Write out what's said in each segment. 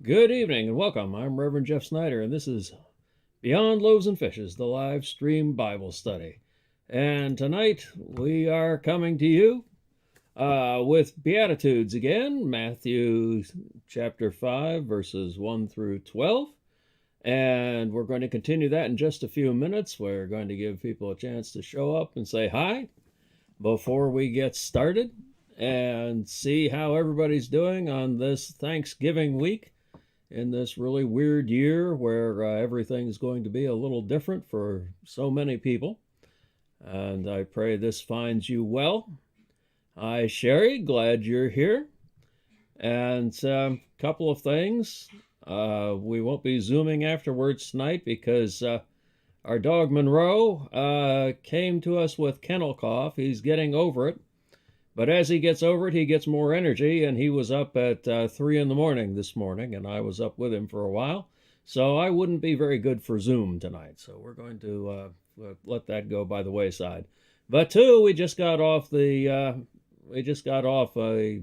Good evening and welcome. I'm Reverend Jeff Snyder, and this is Beyond Loaves and Fishes, the live stream Bible study. And tonight we are coming to you with Beatitudes again, Matthew chapter 5, verses 1 through 12. And we're going to continue that in just a few minutes. We're going to give people a chance to show up and say hi before we get started and see how everybody's doing on this Thanksgiving week in this really weird year where everything's going to be a little different for so many people. And I pray this finds you well. Hi, Sherry. Glad you're here. And a couple of things. We won't be Zooming afterwards tonight because our dog Monroe came to us with kennel cough. He's getting over it. But as he gets over it, he gets more energy, and he was up at 3 in the morning this morning, and I was up with him for a while. So I wouldn't be very good for Zoom tonight. So we're going to let that go by the wayside. But two, we just got off a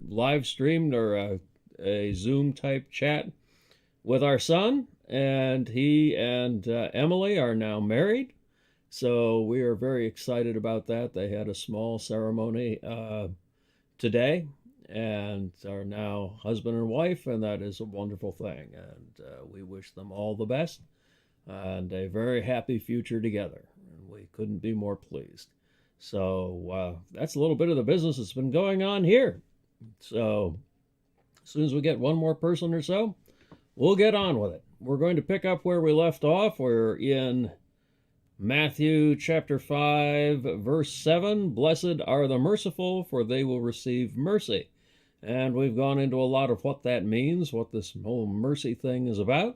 live streamed or a Zoom type chat with our son, and he and Emily are now married. So we are very excited about that. They had a small ceremony today and are now husband and wife, and that is a wonderful thing. And we wish them all the best and a very happy future together. And we couldn't be more pleased. So that's a little bit of the business that's been going on here. So as soon as we get one more person or so, we'll get on with it. We're going to pick up where we left off. We're in Matthew chapter 5, verse 7, Blessed are the merciful, for they will receive mercy. And we've gone into a lot of what that means, what this whole mercy thing is about.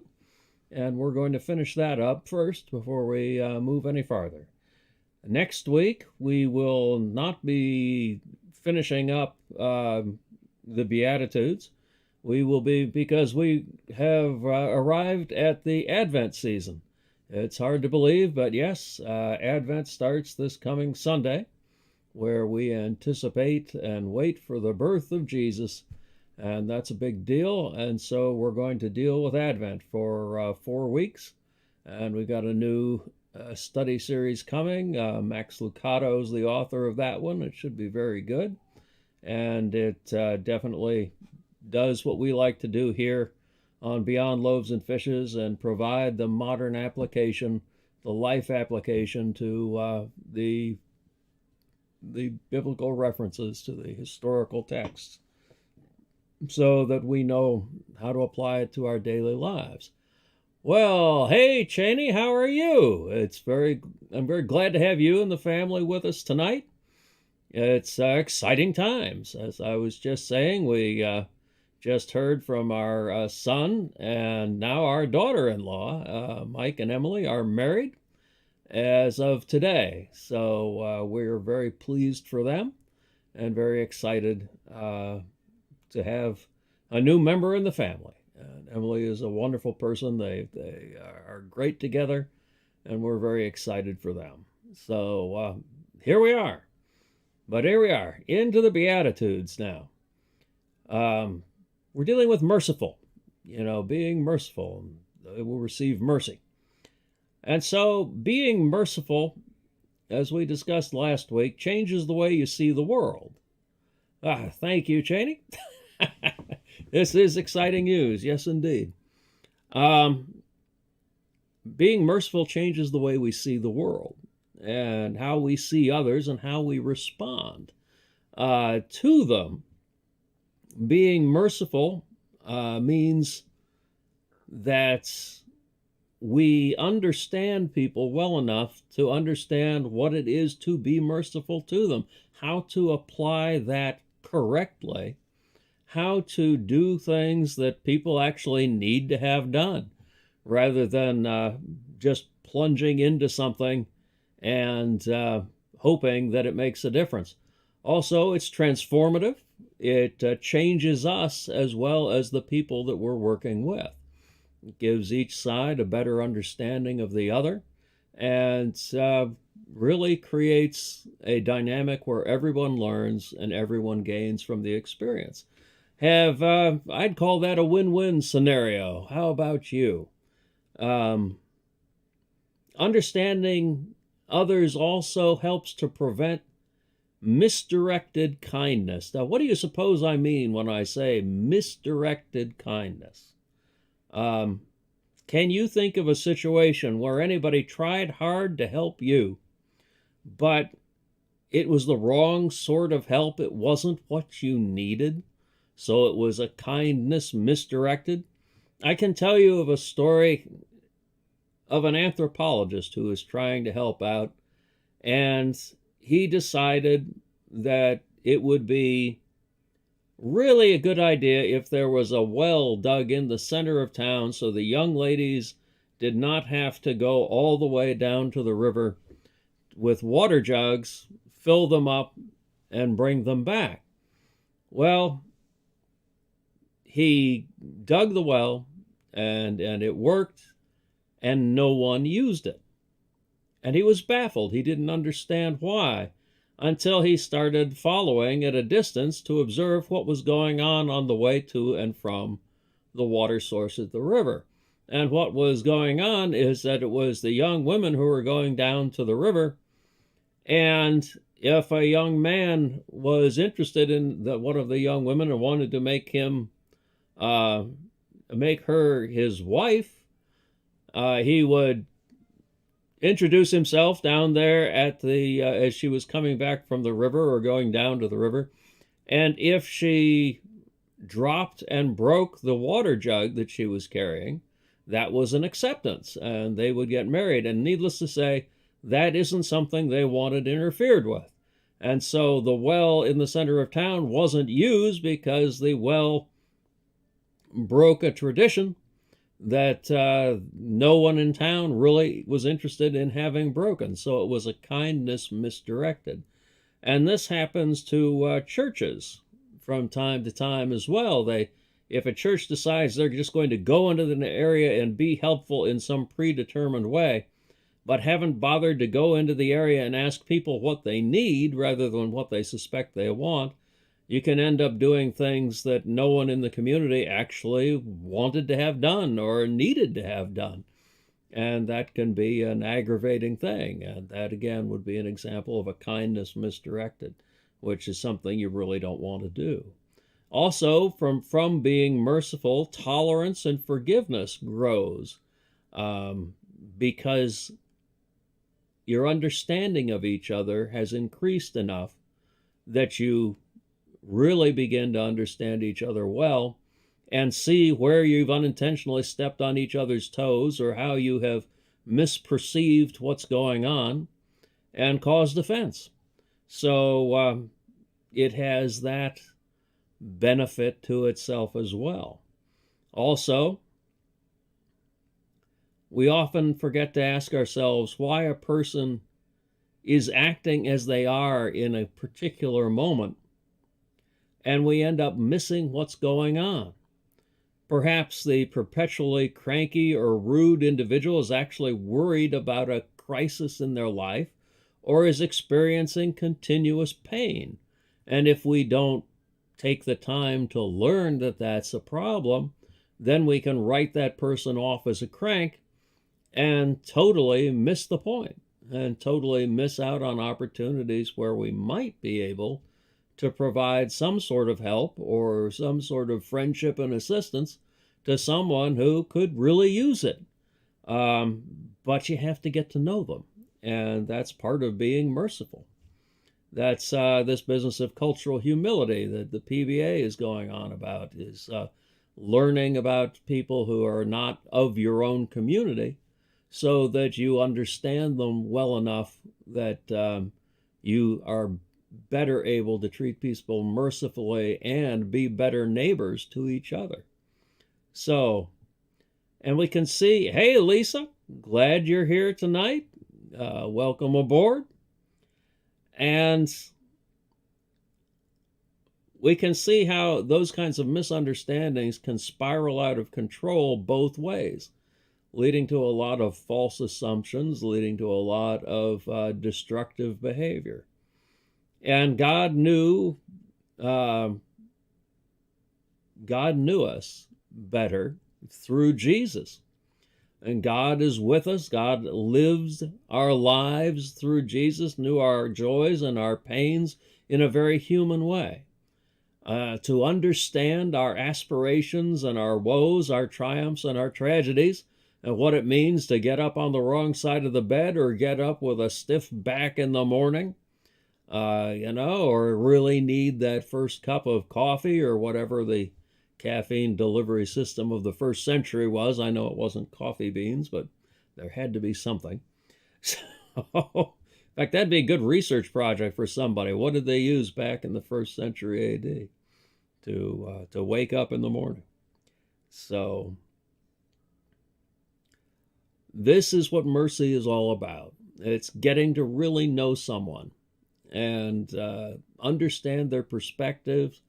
And we're going to finish that up first before we move any farther. Next week, we will not be finishing up the Beatitudes. We will be, because we have arrived at the Advent season. It's hard to believe, but yes, Advent starts this coming Sunday, where we anticipate and wait for the birth of Jesus, and that's a big deal. And so we're going to deal with Advent for 4 weeks, and we've got a new study series coming. Max Lucado is the author of that one. It should be very good, and it definitely does what we like to do here on Beyond Loaves and Fishes and provide the modern application, the life application to the biblical references to the historical texts so that we know how to apply it to our daily lives. Well, hey, Cheney, how are you? I'm very glad to have you and the family with us tonight. It's exciting times. As I was just saying, we just heard from our son and now our daughter-in-law. Mike and Emily are married as of today. So we're very pleased for them and very excited to have a new member in the family. And Emily is a wonderful person. They are great together, and we're very excited for them. So here we are. But here we are, into the Beatitudes now. We're dealing with merciful, being merciful, and they will receive mercy. And so being merciful, as we discussed last week, changes the way you see the world. Thank you, Cheney. This is exciting news. Yes, indeed. Being merciful changes the way we see the world and how we see others and how we respond to them. Being merciful means that we understand people well enough to understand what it is to be merciful to them, how to apply that correctly, how to do things that people actually need to have done, rather than just plunging into something and hoping that it makes a difference. Also, it's transformative. It changes us as well as the people that we're working with. It gives each side a better understanding of the other, and really creates a dynamic where everyone learns and everyone gains from the experience. I'd call that a win-win scenario. How about you? Um, Understanding others also helps to prevent misdirected kindness. Now, what do you suppose I mean when I say misdirected kindness? Um, can you think of a situation where anybody tried hard to help you, but it was the wrong sort of help? It wasn't what you needed, so it was a kindness misdirected? I can tell you of a story of an anthropologist who was trying to help out, and he decided that it would be really a good idea if there was a well dug in the center of town so the young ladies did not have to go all the way down to the river with water jugs, fill them up, and bring them back. Well, he dug the well, and it worked, and no one used it. And he was baffled. He didn't understand why, until he started following at a distance to observe what was going on the way to and from the water source at the river. And what was going on is that it was the young women who were going down to the river, and if a young man was interested in one of the young women and wanted to make her his wife, he would introduce himself down there at the as she was coming back from the river or going down to the river, and if she dropped and broke the water jug that she was carrying, that was an acceptance, and they would get married. And needless to say, that isn't something they wanted interfered with. And so the well in the center of town wasn't used because the well broke a tradition that no one in town really was interested in having broken. So it was a kindness misdirected. And this happens to churches from time to time as well. If a church decides they're just going to go into the area and be helpful in some predetermined way, but haven't bothered to go into the area and ask people what they need rather than what they suspect they want, you can end up doing things that no one in the community actually wanted to have done or needed to have done. And that can be an aggravating thing. And that, again, would be an example of a kindness misdirected, which is something you really don't want to do. Also, from being merciful, tolerance and forgiveness grows because your understanding of each other has increased enough that you really begin to understand each other well and see where you've unintentionally stepped on each other's toes or how you have misperceived what's going on and caused offense. So it has that benefit to itself as well. Also, we often forget to ask ourselves why a person is acting as they are in a particular moment, and we end up missing what's going on. Perhaps the perpetually cranky or rude individual is actually worried about a crisis in their life or is experiencing continuous pain. And if we don't take the time to learn that that's a problem, then we can write that person off as a crank and totally miss the point and totally miss out on opportunities where we might be able to provide some sort of help or some sort of friendship and assistance to someone who could really use it. But you have to get to know them, and that's part of being merciful. That's this business of cultural humility that the PBA is going on about, is learning about people who are not of your own community so that you understand them well enough that you are better able to treat people mercifully and be better neighbors to each other. So, and we can see, hey, Lisa, glad you're here tonight. Welcome aboard. And we can see how those kinds of misunderstandings can spiral out of control both ways, leading to a lot of false assumptions, leading to a lot of destructive behavior. And God knew God knew us better through Jesus. And God is with us. God lives our lives through Jesus, knew our joys and our pains in a very human way. To understand our aspirations and our woes, our triumphs and our tragedies, and what it means to get up on the wrong side of the bed or get up with a stiff back in the morning, or really need that first cup of coffee or whatever the caffeine delivery system of the first century was. I know it wasn't coffee beans, but there had to be something. So, in fact, that'd be a good research project for somebody. What did they use back in the first century AD to wake up in the morning? So this is what mercy is all about. It's getting to really know someone and understand their perspectives,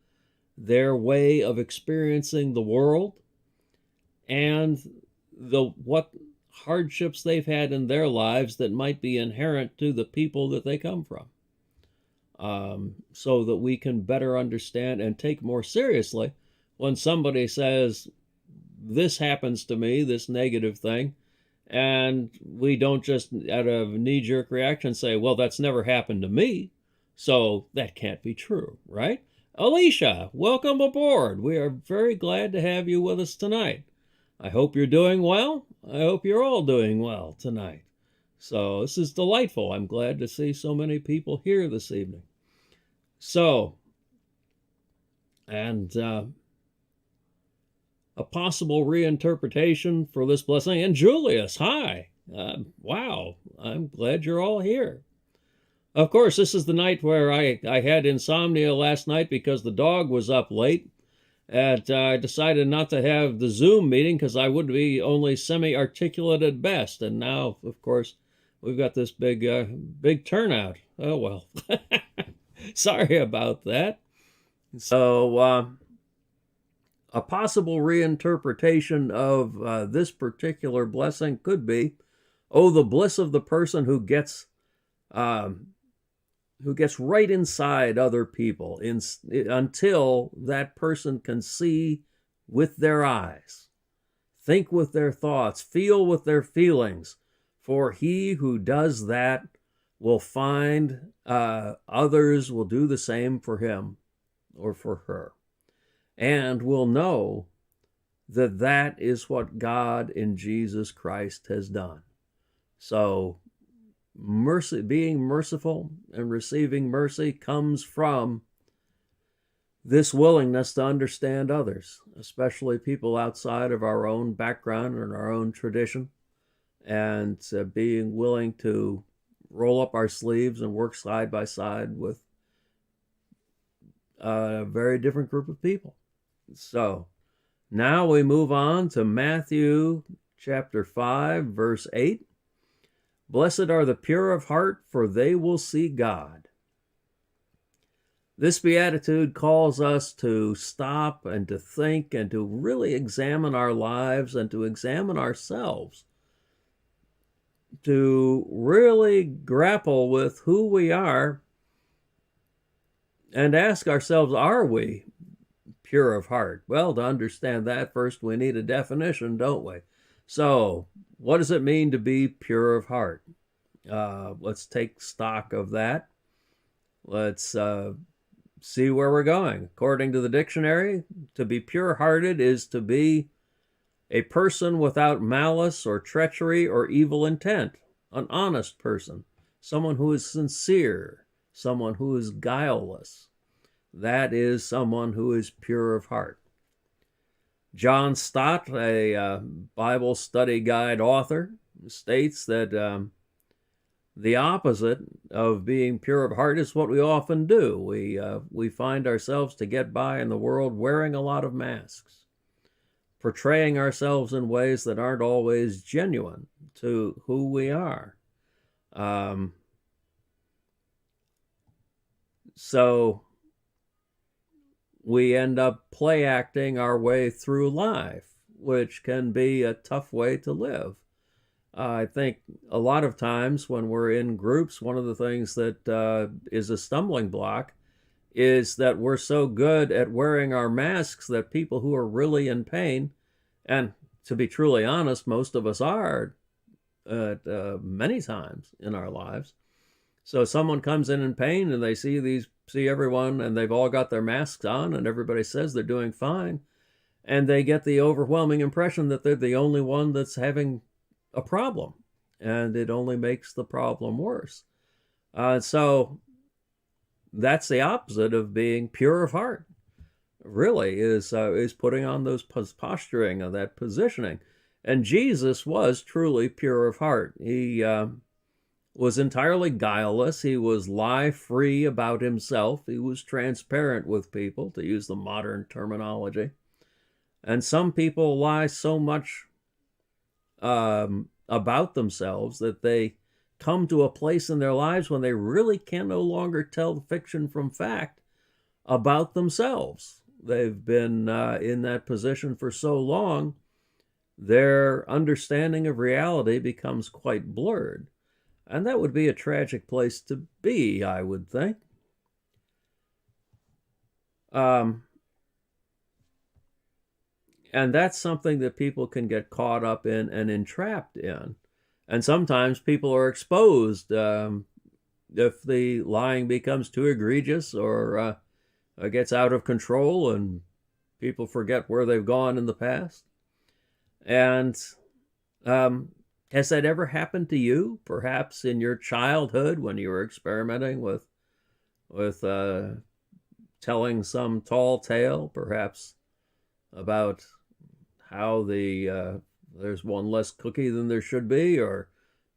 their way of experiencing the world, and what hardships they've had in their lives that might be inherent to the people that they come from, so that we can better understand and take more seriously when somebody says, this happens to me, this negative thing, and we don't just out of knee-jerk reaction say, well, that's never happened to me, so that can't be true, right? Alicia, welcome aboard. We are very glad to have you with us tonight. I hope you're doing well. I hope you're all doing well tonight. So this is delightful. I'm glad to see so many people here this evening. So, and a possible reinterpretation for this blessing. And Julius, hi. Wow, I'm glad you're all here. Of course, this is the night where I had insomnia last night because the dog was up late. And I decided not to have the Zoom meeting because I would be only semi-articulate at best. And now, of course, we've got this big turnout. Oh, well. Sorry about that. So, a possible reinterpretation of this particular blessing could be, oh, the bliss of the person who gets right inside other people until that person can see with their eyes, think with their thoughts, feel with their feelings. For he who does that will find others will do the same for him or for her, and will know that that is what God in Jesus Christ has done. So mercy, being merciful and receiving mercy comes from this willingness to understand others, especially people outside of our own background and our own tradition, and being willing to roll up our sleeves and work side by side with a very different group of people. So now we move on to Matthew chapter 5, verse 8. Blessed are the pure of heart, for they will see God. This beatitude calls us to stop and to think and to really examine our lives and to examine ourselves, to really grapple with who we are and ask ourselves, are we pure of heart? Well, to understand that, first we need a definition, don't we? So, what does it mean to be pure of heart? Let's take stock of that. Let's see where we're going. According to the dictionary, to be pure-hearted is to be a person without malice or treachery or evil intent, an honest person, someone who is sincere, someone who is guileless. That is someone who is pure of heart. John Stott, a Bible study guide author, states that the opposite of being pure of heart is what we often do. We find ourselves to get by in the world wearing a lot of masks, portraying ourselves in ways that aren't always genuine to who we are. So we end up play acting our way through life, which can be a tough way to live. I think a lot of times when we're in groups, one of the things that is a stumbling block is that we're so good at wearing our masks that people who are really in pain, and to be truly honest, most of us are at many times in our lives. So someone comes in pain and they see everyone and they've all got their masks on and everybody says they're doing fine. And they get the overwhelming impression that they're the only one that's having a problem. And it only makes the problem worse. So that's the opposite of being pure of heart. Really is putting on those posturing of that positioning. And Jesus was truly pure of heart. He was entirely guileless. He was lie-free about himself. He was transparent with people, to use the modern terminology. And some people lie so much about themselves that they come to a place in their lives when they really can no longer tell fiction from fact about themselves. They've been in that position for so long, their understanding of reality becomes quite blurred. And that would be a tragic place to be, I would think. And that's something that people can get caught up in and entrapped in. And sometimes people are exposed if the lying becomes too egregious or gets out of control and people forget where they've gone in the past. And has that ever happened to you? Perhaps in your childhood when you were experimenting with telling some tall tale, perhaps about how there's one less cookie than there should be, or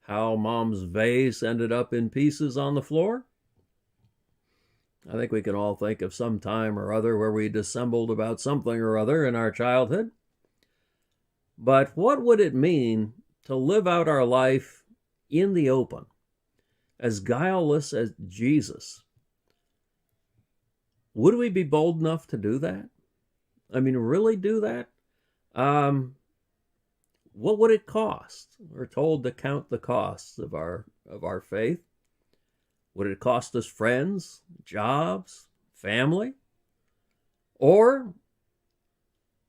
how mom's vase ended up in pieces on the floor. I think we can all think of some time or other where we dissembled about something or other in our childhood. But what would it mean to live out our life in the open, as guileless as Jesus? Would we be bold enough to do that? I mean, really do that? What would it cost? We're told to count the costs of our faith. Would it cost us friends, jobs, family? Or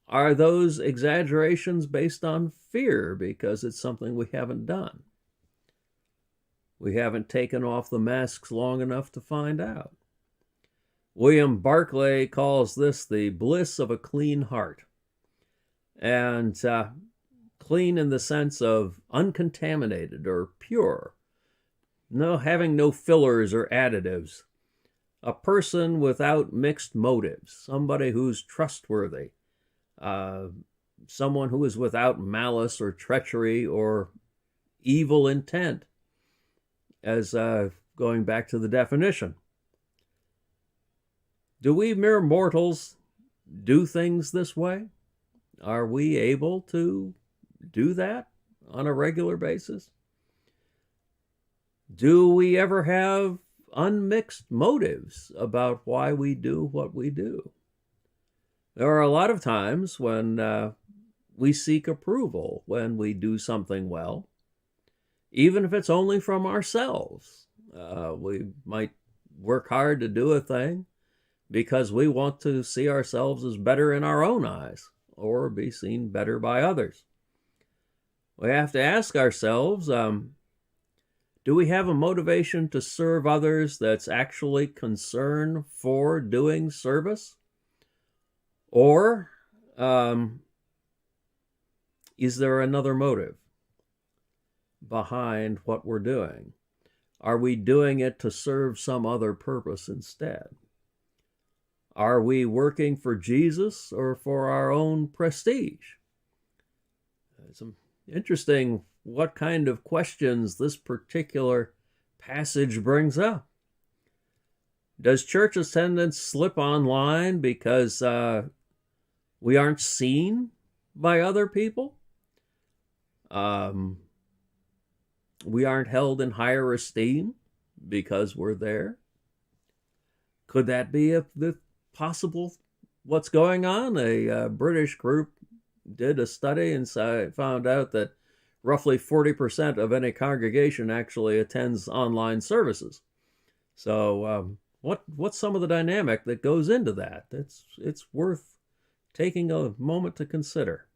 are those exaggerations based on fear because it's something we haven't done? We haven't taken off the masks long enough to find out. William Barclay calls this the bliss of a clean heart. And clean in the sense of uncontaminated or pure, having no fillers or additives. A person without mixed motives, somebody who's trustworthy, someone who is without malice or treachery or evil intent, as going back to the definition. Do we mere mortals do things this way? Are we able to do that on a regular basis? Do we ever have unmixed motives about why we do what we do? There are a lot of times when we seek approval when we do something well, even if it's only from ourselves. We might work hard to do a thing because we want to see ourselves as better in our own eyes or be seen better by others. We have to ask ourselves, do we have a motivation to serve others that's actually concern for doing service? Or is there another motive behind what we're doing? Are we doing it to serve some other purpose instead? Are we working for Jesus or for our own prestige? It's interesting what kind of questions this particular passage brings up. Does church attendance slip online because we aren't seen by other people? We aren't held in higher esteem because we're there? Could that be the possible what's going on? A British group did a study and found out that roughly 40% of any congregation actually attends online services. So what's some of the dynamic that goes into that? It's worth taking a moment to consider.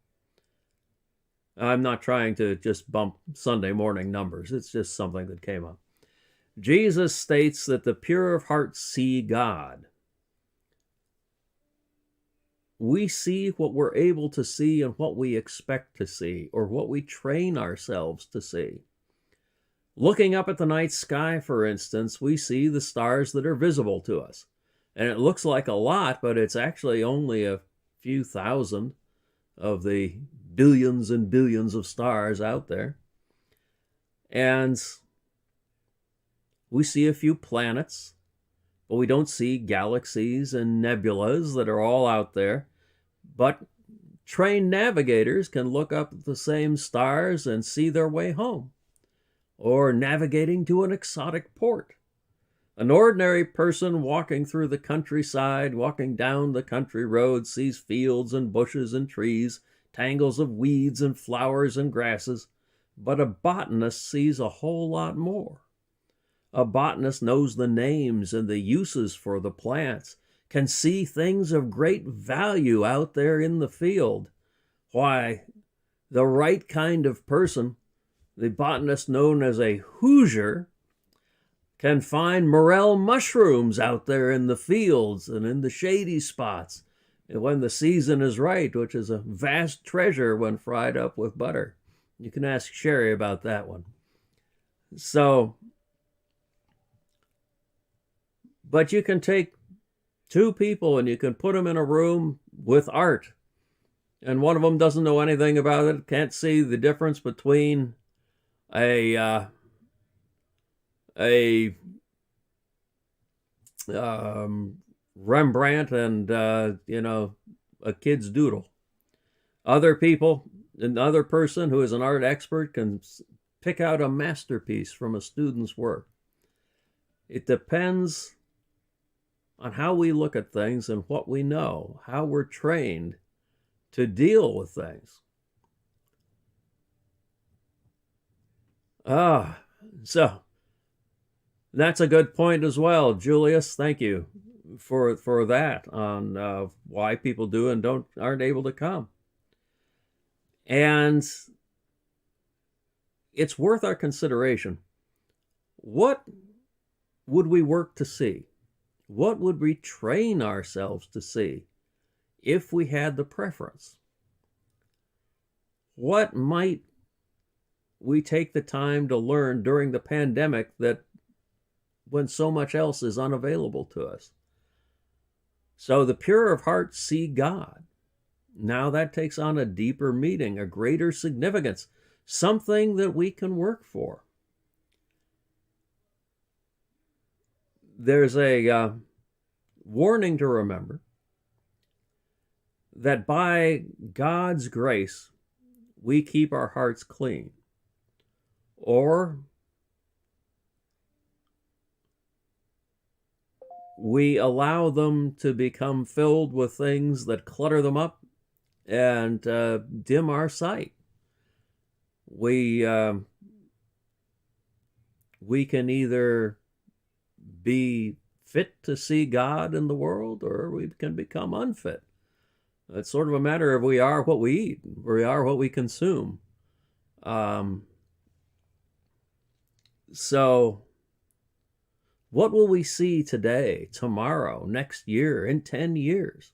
I'm not trying to just bump Sunday morning numbers. It's just something that came up. Jesus states that the pure of heart see God. We see what we're able to see and what we expect to see, or what we train ourselves to see. Looking up at the night sky, for instance, we see the stars that are visible to us. And it looks like a lot, but it's actually only a few thousand of the billions and billions of stars out there. And we see a few planets, but we don't see galaxies and nebulas that are all out there. But trained navigators can look up at the same stars and see their way home, or navigating to an exotic port. An ordinary person walking through the countryside, walking down the country road, sees fields and bushes and trees, tangles of weeds and flowers and grasses, but a botanist sees a whole lot more. A botanist knows the names and the uses for the plants, can see things of great value out there in the field. Why, the right kind of person, the botanist known as a Hoosier, can find morel mushrooms out there in the fields and in the shady spots when the season is right, which is a vast treasure when fried up with butter. You can ask Sherry about that one. But you can take two people and you can put them in a room with art, and one of them doesn't know anything about it, can't see the difference between a Rembrandt and a kid's doodle. Another person who is an art expert can pick out a masterpiece from a student's work. It depends on how we look at things and what we know, how we're trained to deal with things. So that's a good point as well, Julius. Thank you for that on why people do and aren't able to come. And it's worth our consideration. What would we work to see? What would we train ourselves to see if we had the preference? What might we take the time to learn during the pandemic that when so much else is unavailable to us? So the pure of heart see God. Now that takes on a deeper meaning, a greater significance, something that we can work for. There's a warning to remember that by God's grace, we keep our hearts clean, or we allow them to become filled with things that clutter them up and dim our sight. We can either be fit to see God in the world, or we can become unfit. It's sort of a matter of we are what we eat, we are what we consume. So what will we see today, tomorrow, next year, in 10 years?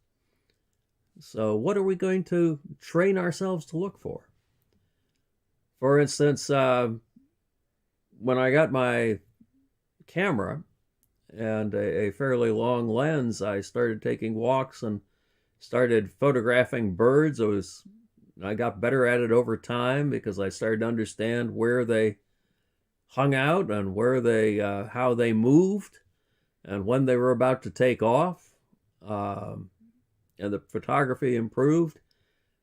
So what are we going to train ourselves to look for? For instance, when I got my camera and a fairly long lens, I started taking walks and started photographing birds. I got better at it over time because I started to understand where they hung out and where how they moved and when they were about to take off. And the photography improved,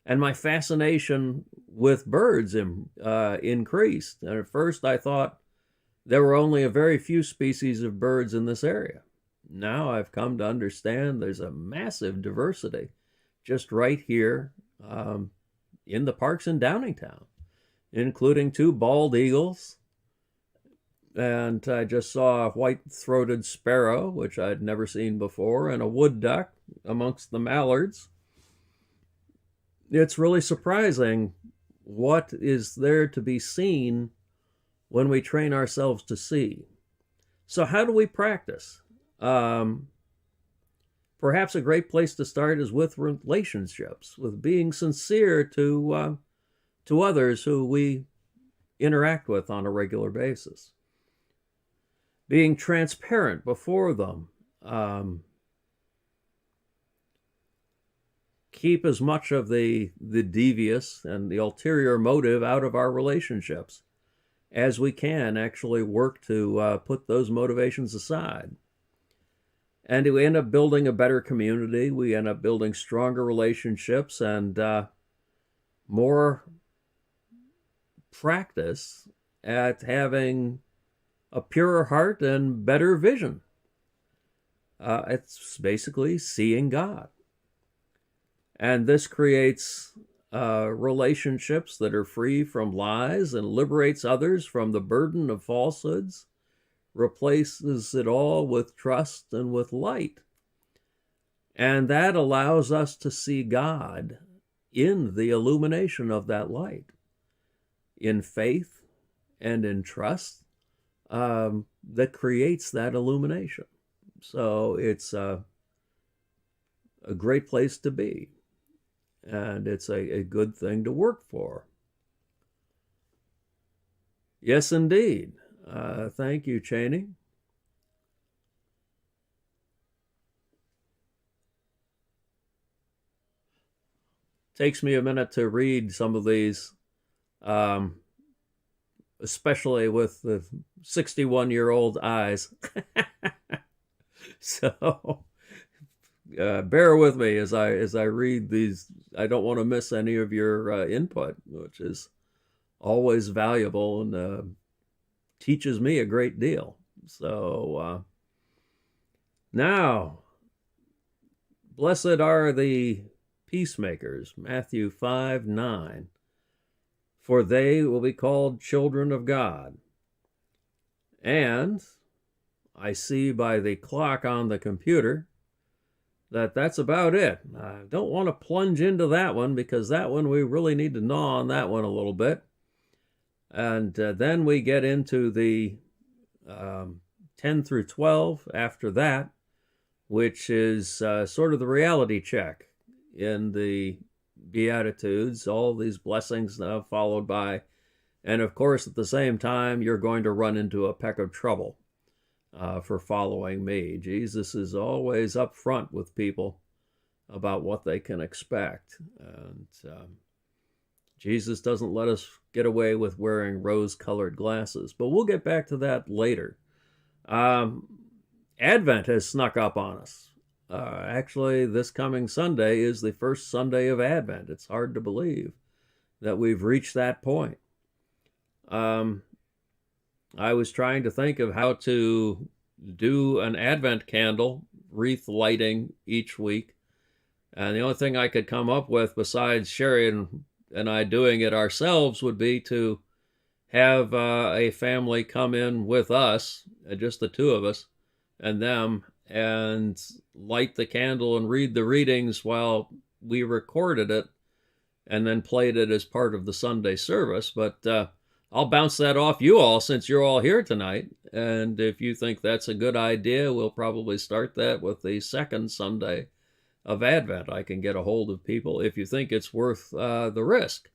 and my fascination with birds increased. And at first I thought there were only a very few species of birds in this area. Now I've come to understand there's a massive diversity just right here in the parks in Downingtown, including 2 bald eagles, And I just saw a white-throated sparrow, which I'd never seen before, and a wood duck amongst the mallards. It's really surprising what is there to be seen when we train ourselves to see. So, how do we practice? Um, Perhaps a great place to start is with relationships, with being sincere to others who we interact with on a regular basis, being transparent before them. Keep as much of the devious and the ulterior motive out of our relationships as we can. Actually work to put those motivations aside. And we end up building a better community. We end up building stronger relationships and more practice at having a purer heart and better vision. It's basically seeing God. And this creates relationships that are free from lies and liberates others from the burden of falsehoods, replaces it all with trust and with light. And that allows us to see God in the illumination of that light, in faith and in trust that creates that illumination. So it's a great place to be, and it's a good thing to work for. Yes, indeed. Thank you, Cheney. Takes me a minute to read some of these, especially with the 61-year-old eyes. So bear with me as I read these. I don't want to miss any of your input, which is always valuable and teaches me a great deal. So now, blessed are the peacemakers, Matthew 5:9, for they will be called children of God. And I see by the clock on the computer that that's about it. I don't want to plunge into that one because that one we really need to gnaw on that one a little bit. And then we get into the 10 through 12 after that, which is sort of the reality check in the Beatitudes, all these blessings followed by, and of course at the same time, you're going to run into a peck of trouble for following me. Jesus is always up front with people about what they can expect. And Jesus doesn't let us get away with wearing rose-colored glasses, but we'll get back to that later. Advent has snuck up on us. Actually, this coming Sunday is the first Sunday of Advent. It's hard to believe that we've reached that point. I was trying to think of how to do an Advent candle wreath lighting each week, and the only thing I could come up with besides Sherry and I doing it ourselves would be to have a family come in with us, just the two of us and them, and light the candle and read the readings while we recorded it and then played it as part of the Sunday service. But I'll bounce that off you all since you're all here tonight. And if you think that's a good idea, we'll probably start that with the second Sunday of Advent. I can get a hold of people if you think it's worth the risk,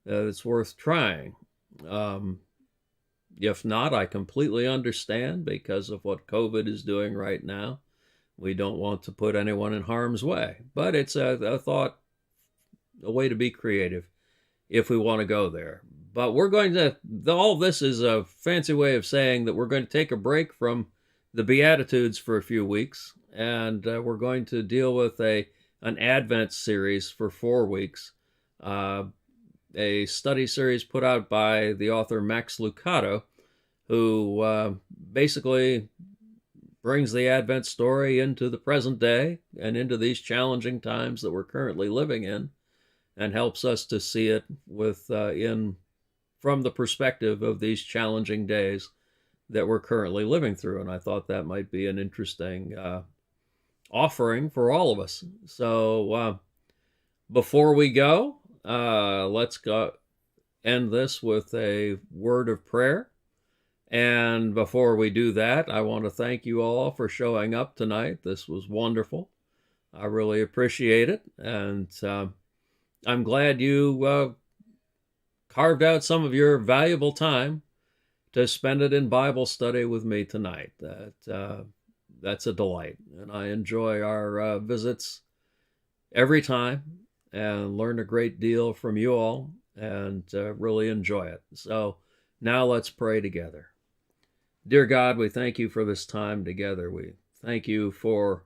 it's worth trying. If not, I completely understand because of what COVID is doing right now. We don't want to put anyone in harm's way, but it's a thought, a way to be creative if we want to go there. But we're going to, all this is a fancy way of saying that we're going to take a break from the Beatitudes for a few weeks, and we're going to deal with an Advent series for 4 weeks, a study series put out by the author Max Lucado, who basically brings the Advent story into the present day and into these challenging times that we're currently living in, and helps us to see it from the perspective of these challenging days that we're currently living through. And I thought that might be an interesting offering for all of us. So before we go, let's go end this with a word of prayer. And before we do that, I want to thank you all for showing up tonight. This was wonderful. I really appreciate it. And I'm glad you carved out some of your valuable time to spend it in Bible study with me tonight. That's a delight. And I enjoy our visits every time and learn a great deal from you all and really enjoy it. So now let's pray together. Dear God, we thank you for this time together. We thank you for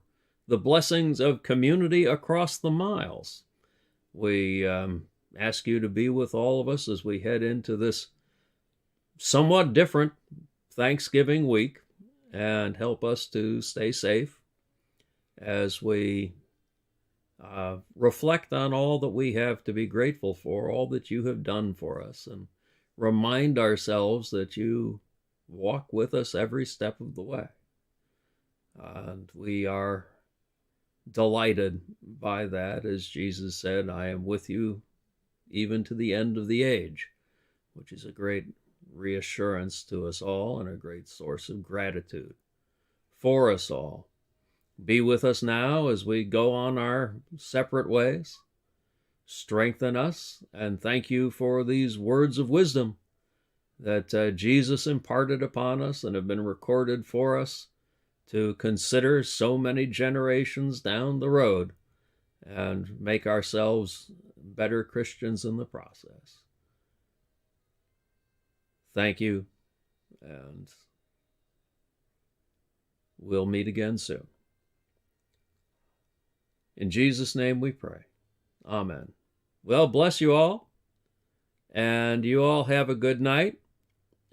the blessings of community across the miles. We ask you to be with all of us as we head into this somewhat different Thanksgiving week and help us to stay safe as we reflect on all that we have to be grateful for, all that you have done for us, and remind ourselves that you walk with us every step of the way. And we are delighted by that, as Jesus said, I am with you even to the end of the age, which is a great reassurance to us all and a great source of gratitude for us all. Be with us now as we go on our separate ways. Strengthen us, and thank you for these words of wisdom that Jesus imparted upon us and have been recorded for us to consider so many generations down the road and make ourselves better Christians in the process. Thank you, and we'll meet again soon. In Jesus' name we pray. Amen. Well, bless you all, and you all have a good night,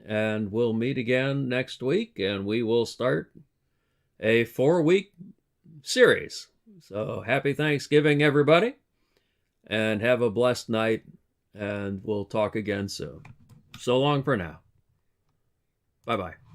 and we'll meet again next week, and we will start a 4-week series. So happy Thanksgiving, everybody, and have a blessed night, and we'll talk again soon. So long for now. Bye-bye.